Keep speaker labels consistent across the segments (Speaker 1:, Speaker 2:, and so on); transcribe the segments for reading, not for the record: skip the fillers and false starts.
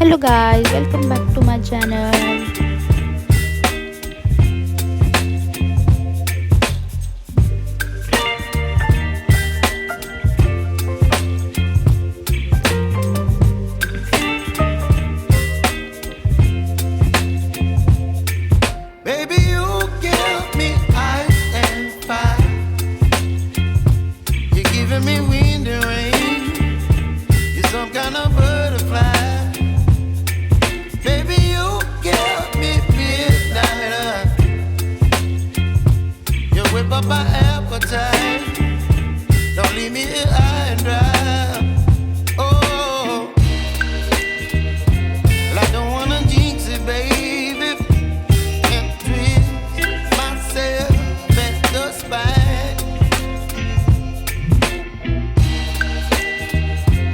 Speaker 1: Hello guys, welcome back to my channel.
Speaker 2: Baby, you give me ice and fire. You're giving me wind and rain. You're some kind of butterfly. Baby, you give me midnight. You whip up my appetite. Don't leave me here high and dry. Oh, well, I don't wanna jinx it, baby. And twist myself at the spine.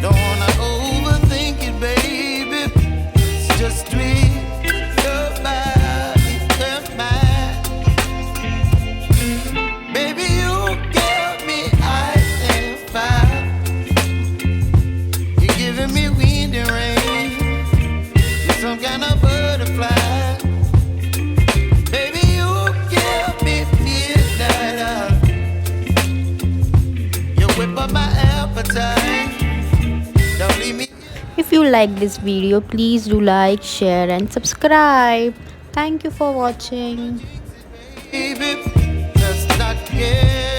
Speaker 2: Don't wanna overthink it, baby. It's just twist your body and mine. Baby, you give me ice and fire. You're giving me wind and rain. You're some kind of butterfly. Baby, you give me midnight. You whip up my appetite. Don't leave me,
Speaker 1: If you like this video, please do like, share and subscribe. Thank you for watching.
Speaker 2: baby. Just not yet.